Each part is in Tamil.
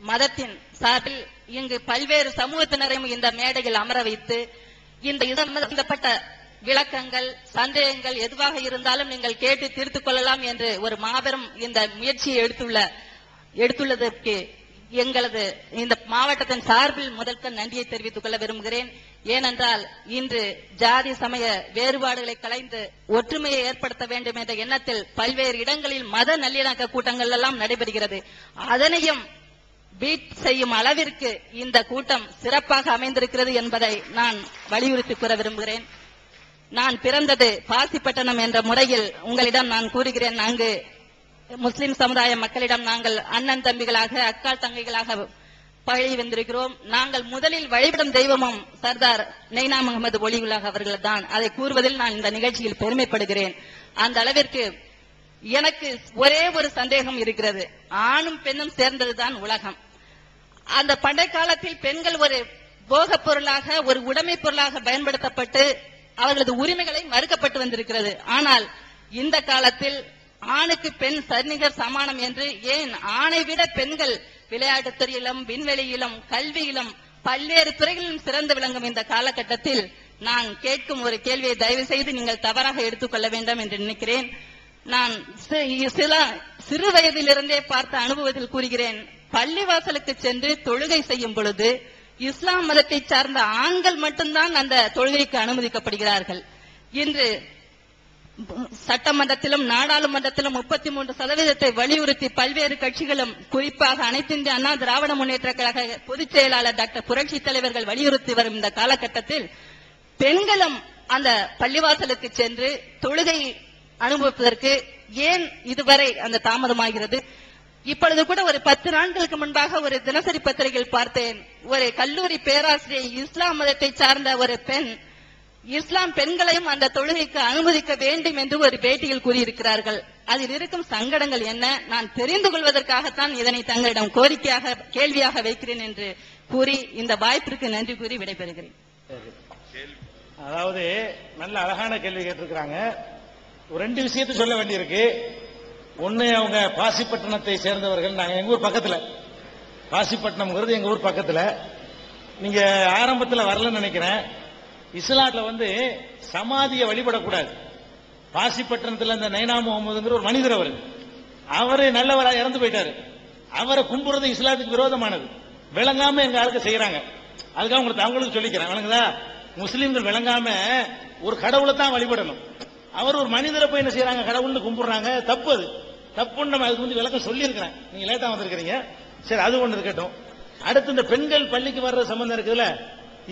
மதத்தின் சார்பில் இங்கு பல்வேறு சமூகத்தினரையும் இந்த மேடையில் அமர வைத்து இந்த சம்பந்தப்பட்ட விளக்கங்கள் சந்தேகங்கள் எதுவாக இருந்தாலும் நீங்கள் கேட்டு தீர்த்துக் கொள்ளலாம் என்று ஒரு மாபெரும் இந்த முயற்சியை எடுத்துள்ளதற்கு எங்களது இந்த மாவட்டத்தின் சார்பில் முதற்க நன்றியை தெரிவித்துக் கொள்ள விரும்புகிறேன். ஏனென்றால் இன்று ஜாதி சமய வேறுபாடுகளை களைந்து ஒற்றுமையை ஏற்படுத்த வேண்டும் என்ற எண்ணத்தில் பல்வேறு இடங்களில் மத நல்லிணக்க கூட்டங்கள் எல்லாம் நடைபெறுகிறது. அதனையும் பீட் செய்யும் அளவிற்கு இந்த கூட்டம் சிறப்பாக அமைந்திருக்கிறது என்பதை நான் வலியுறுத்தி கூற விரும்புகிறேன். நான் பிறந்தது பாசிப்பட்டணம் என்ற முறையில் உங்களிடம் நான் கூறுகிறேன். அங்கு முஸ்லிம் சமுதாய மக்களிடம் நாங்கள் அண்ணன் தம்பிகளாக அக்கால் தங்கைகளாக பழகி வந்திருக்கிறோம். நாங்கள் முதலில் வழிபடும் தெய்வமும் சர்தார் நெய்னா முகமது ஒலிவுல்லாஹ் அவர்கள் தான். அதை கூறுவதில் நான் இந்த நிகழ்ச்சியில் பெருமைப்படுகிறேன். அந்த அளவிற்கு எனக்கு ஒரே ஒரு சந்தேகம் இருக்கிறது. ஆணும் பெண்ணும் சேர்ந்ததுதான் உலகம். அந்த பண்டை காலத்தில் பெண்கள் ஒரு போக பொருளாக ஒரு உடைமை பொருளாக பயன்படுத்தப்பட்டு அவர்களது உரிமைகளை மறுக்கப்பட்டு வந்திருக்கிறது. ஆனால் இந்த காலத்தில் ஆணுக்கு பெண் சரிநிகர் சமானம் என்று, ஏன் ஆணை விட பெண்கள் விளையாட்டுத் துறையிலும் விண்வெளியிலும் கல்வியிலும் பல்வேறு துறைகளிலும் சிறந்து விளங்கும் இந்த காலகட்டத்தில் நான் கேட்கும் ஒரு கேள்வியை தயவு செய்து நீங்கள் தவறாக எடுத்துக்கொள்ள வேண்டாம் என்று நினைக்கிறேன். நான் சிறு வயதிலிருந்தே பார்த்த அனுபவத்தில் கூறுகிறேன். பள்ளிவாசலுக்கு சென்று தொழுகை செய்யும் பொழுது இஸ்லாம் மதத்தை சார்ந்த ஆண்கள் மட்டும்தான் அந்த தொழுகைக்கு அனுமதிக்கப்படுகிறார்கள். இன்று சட்டமன்றத்திலும் நாடாளுமன்றத்திலும் 33% வலியுறுத்தி பல்வேறு கட்சிகளும் குறிப்பாக அனைத்து இந்திய அண்ணா திராவிட முன்னேற்ற கழக பொதுச் செயலாளர் டாக்டர் புரட்சி தலைவர்கள் வலியுறுத்தி வரும் இந்த காலகட்டத்தில் பெண்களும் அந்த பள்ளிவாசலுக்கு சென்று தொழுகை அனுபவிப்பதற்கு ஏன் இதுவரை அந்த தாமதமாகிறது? இப்பொழுது கூட ஒரு 10 நாட்களுக்கு முன்பாக ஒரு தினசரி பத்திரிகையில் பார்த்தேன். ஒரு கல்லூரி பேராசிரியை இஸ்லாம் மதத்தை சார்ந்த ஒரு பெண் இஸ்லாம் பெண்களையும் அந்த தொழுகைக்கு அனுமதிக்க வேண்டும் என்று ஒரு பேட்டியில் கூறியிருக்கிறார்கள். அதில் இருக்கும் சங்கடங்கள் என்ன? நான் தெரிந்து கொள்வதற்காகத்தான் இதனை தங்களிடம் கோரிக்கையாக கேள்வியாக வைக்கிறேன் என்று கூறி இந்த வாய்ப்பிற்கு நன்றி கூறி விடைபெறுகிறேன். அதாவது நல்ல அழகான கேள்வி கேட்டிருக்கிறாங்க. ஒரு 2 விஷயத்தை சொல்ல வேண்டியிருக்கு. ஒன்னு, அவங்க பாசிப்பட்டினத்தை சேர்ந்தவர்கள். நாங்க எங்க ஊர் பக்கத்துல, பாசிப்பட்டினம்ங்கிறது எங்க ஊர் பக்கத்துல. நீங்க ஆரம்பத்தில் வரலன்னு நினைக்கிறேன். இஸ்லாத்துல சமாதியை வழிபடக்கூடாது. பாசிப்பட்டினத்தில் இந்த நைனா முகமதுங்கிற ஒரு மனிதர், அவரு நல்லவரா இறந்து போயிட்டாரு. அவரை கும்புறது இஸ்லாத்துக்கு விரோதமானது. விளங்காம எங்க ஆளுக்கு செய்யறாங்க. அதுக்காக அவங்களுக்கு சொல்லிக்கிறேன், வணங்குதா? முஸ்லீம்கள் விளங்காம ஒரு கடவுளை தான் வழிபடணும். அவர் ஒரு மனிதரை போய் என்ன செய்யறாங்க, கடவுள்னு கும்பிடுறாங்க. தப்பு, அது தப்புன்னு நம்ம அதுக்கு விளக்கம் சொல்லியிருக்கிறேன். நீங்க லேட்டா வந்திருக்கிறீங்க. சரி, அது ஒன்று இருக்கட்டும். அடுத்து இந்த பெண்கள் பள்ளிக்கு வர்ற சம்பந்தம் இருக்குதுல்ல,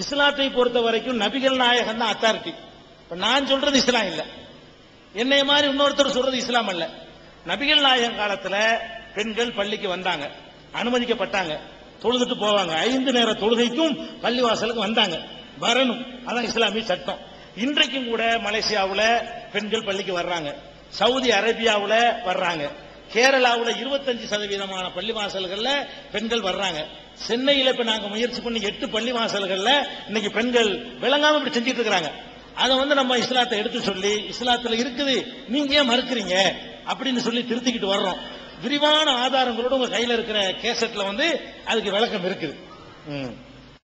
இஸ்லாத்தை பொறுத்த வரைக்கும் நபிகள் நாயகம் தான் அத்தாரிட்டி. இப்ப நான் சொல்றது இஸ்லாம் இல்ல, என்னைய மாதிரி இன்னொருத்தர் சொல்றது இஸ்லாம் அல்ல. நபிகள் நாயகம் காலத்துல பெண்கள் பள்ளிக்கு வந்தாங்க, அனுமதிக்கப்பட்டாங்க, தொழுதுட்டு போவாங்க. 5 நேர தொழுகைக்கும் பள்ளிவாசலுக்கு வந்தாங்க, வரணும். அதான் இஸ்லாமிய சட்டம். இன்றைக்கும் கூட மலேசியாவுல பெண்கள் பள்ளிக்கு வர்றாங்க, சவுதி அரேபியாவுல வர்றாங்க, கேரளாவுல 25% பள்ளிவாசல்கள்ல பெண்கள் வர்றாங்க. சென்னையில இப்ப நாங்க முயற்சி பண்ணி 8 பள்ளிவாசல்கள்ல இன்னைக்கு பெண்கள் விளங்காம இப்படி செஞ்சிட்டு இருக்காங்க. அதை நம்ம இஸ்லாத்தை எடுத்து சொல்லி, இஸ்லாத்துல இருக்குது, நீங்க ஏன் மறுக்கிறீங்க அப்படின்னு சொல்லி திருத்திக்கிட்டு வர்றோம். விரிவான ஆதாரங்களோட உங்க கையில இருக்கிற கேசட்ல அதுக்கு விளக்கம் இருக்குது.